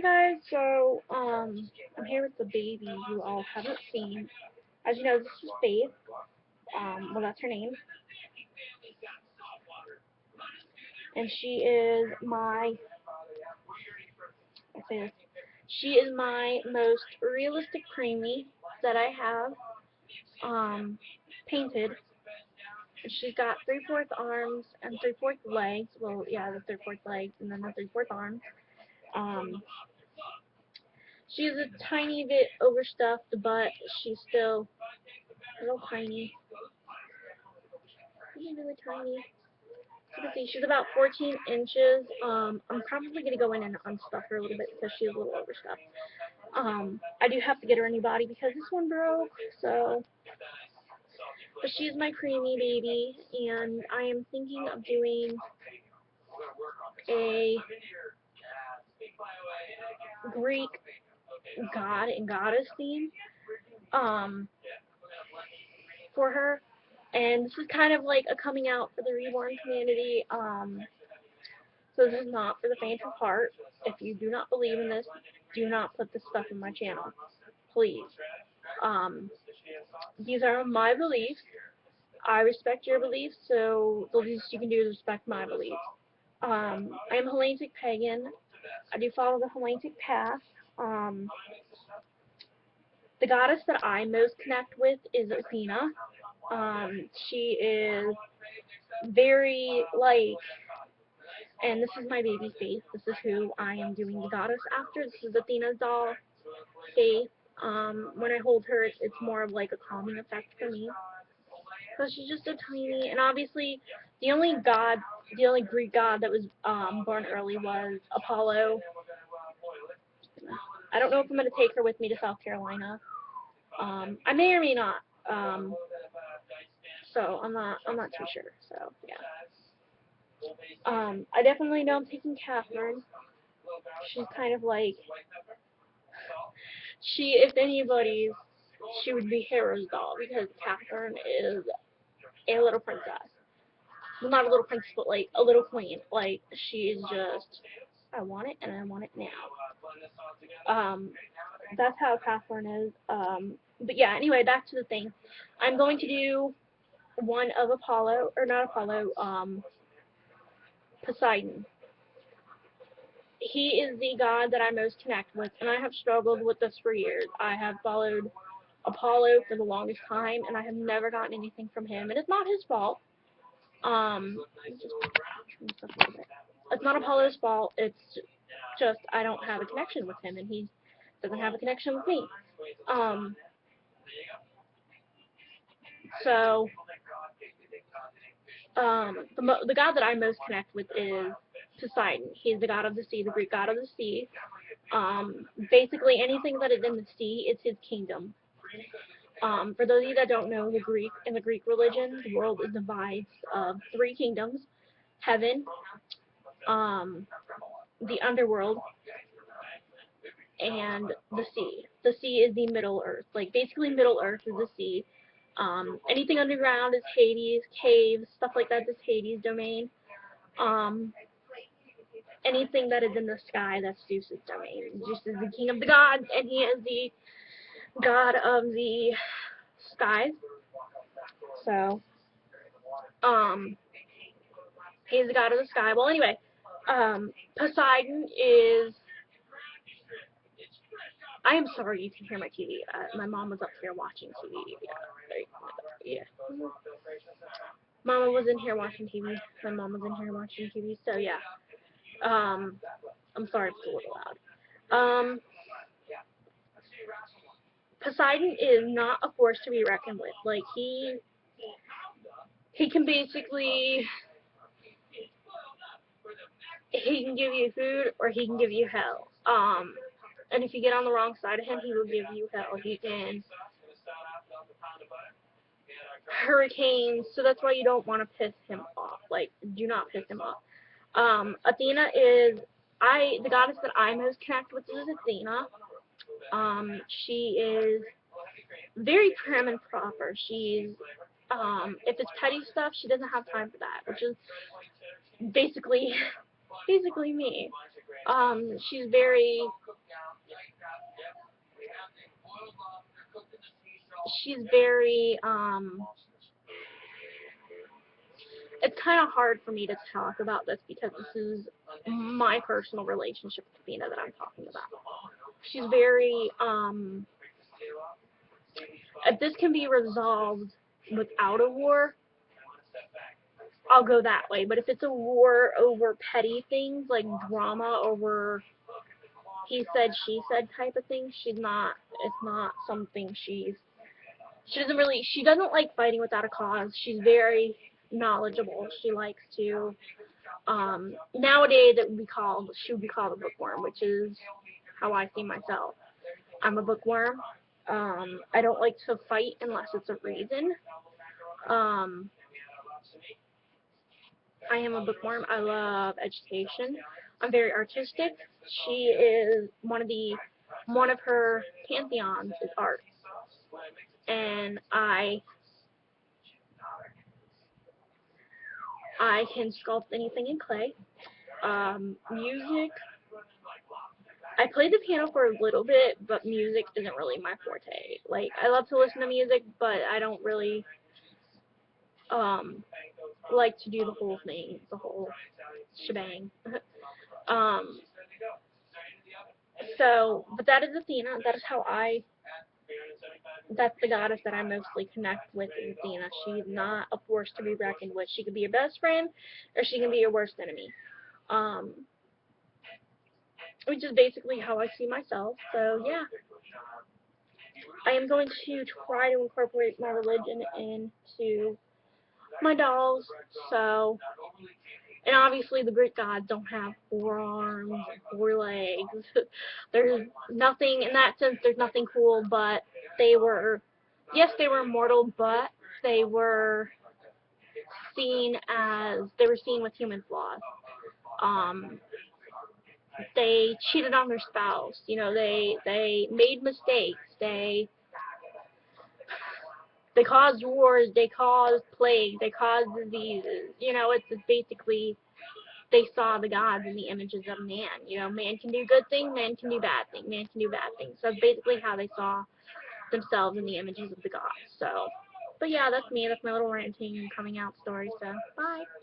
Guys, so I'm here with the baby you all haven't seen. As you know, this is Faith. Well, that's her name, and she is my. I say this. She is my most realistic preemie that I have painted. She's got 3/4 arms and 3/4 legs. Well, yeah, the 3/4 legs and then the 3/4 arms. Um, she's a tiny bit overstuffed, but she's still real tiny. She's really tiny. You can see she's about 14 inches. I'm probably going to go in and unstuff her a little bit because she's a little overstuffed. I do have to get her a new body because this one broke, so. But she's my preemie baby, and I am thinking of doing a Greek god and goddess theme, for her. And this is kind of like a coming out for the reborn community. So this is not for the faint of heart. If you do not believe in this, do not put this stuff in my channel, please. These are my beliefs. I respect your beliefs, so the least you can do is respect my beliefs. I am Hellenic pagan. I do follow the Hellenic path. The goddess that I most connect with is Athena. She is very, like, and this is my baby Faith. This is who I am doing the goddess after. This is Athena's doll, Faith. When I hold her, it's more of like a calming effect for me. So she's just a tiny, and obviously, the only Greek god that was born early was Apollo. I don't know if I'm gonna take her with me to South Carolina. I may or may not. So I'm not too sure. So yeah. I definitely know I'm taking Catherine. She's kind of like, if anybody's, she would be Hera's doll because Catherine is a little princess. Well, not a little princess, but like a little queen. Like, she is just, I want it and I want it now. That's how Catherine is. But yeah, anyway, back to the thing. I'm going to do one of Apollo, or not Apollo, Poseidon. He is the god that I most connect with, and I have struggled with this for years. I have followed Apollo for the longest time, and I have never gotten anything from him, and it's not his fault. It's not Apollo's fault. It's just I don't have a connection with him, and he doesn't have a connection with me. So the god that I most connect with is Poseidon. He's the god of the sea, the Greek god of the sea. Basically, anything that is in the sea is his kingdom. For those of you that don't know, in the Greek religion, the world is divided of 3 kingdoms: heaven, the underworld, and the sea. The sea is the Middle Earth. Like, basically, Middle Earth is the sea. Anything underground is Hades, caves, stuff like that is Hades' domain. Anything that is in the sky, that's Zeus' domain. Zeus is the king of the gods, and he is the god of the skies. So, he's the god of the sky. Well, anyway, Poseidon is. I am sorry you can hear my TV. My mom was up here watching TV. Yeah. Mama was in here watching TV. My mom was in here watching TV. So yeah. I'm sorry if it's a little loud. Poseidon is not a force to be reckoned with. Like, he can basically, he can give you food or he can give you hell. And if you get on the wrong side of him, he will give you hell. He can hurricanes, so that's why you don't want to piss him off. Like, do not piss him off. Athena is, the goddess that I most connect with is Athena. She is very prim and proper. She's, if it's petty stuff, she doesn't have time for that, which is basically me. She's very, she's very, it's kind of hard for me to talk about this because this is my personal relationship with Athena that I'm talking about. She's very, if this can be resolved without a war, I'll go that way. But if it's a war over petty things like drama over he said, she said type of thing, she's not. It's not something she doesn't like fighting without a cause. She's very knowledgeable. She likes to. Nowadays she would be called a bookworm, which is how I see myself. I'm a bookworm. I don't like to fight unless it's a reason. Um, I am a bookworm. I love education. I'm very artistic. She is one of her pantheons is art, and I can sculpt anything in clay. Music. I played the piano for a little bit, but music isn't really my forte. Like I love to listen to music, but I don't really um like to do the whole thing, the whole shebang. um, but that is Athena. That is how that's the goddess that I mostly connect with is Athena. She's not a force to be reckoned with. She could be your best friend, or she can be your worst enemy. Um, which is basically how I see myself. So yeah, I am going to try to incorporate my religion into my dolls. So, and obviously the Greek gods don't have 4 arms and 4 legs. There's nothing, in that sense, there's nothing cool, but they were, yes, they were immortal, but they were they were seen with human flaws. Um, they cheated on their spouse, they made mistakes, they caused wars, they caused plague, they caused diseases. It's basically they saw the gods in the images of man. Man can do good things, man can do bad things, man can do bad things. So that's basically how they saw themselves in the images of the gods. So, but yeah, that's me. That's my little ranting and coming out story. So, bye.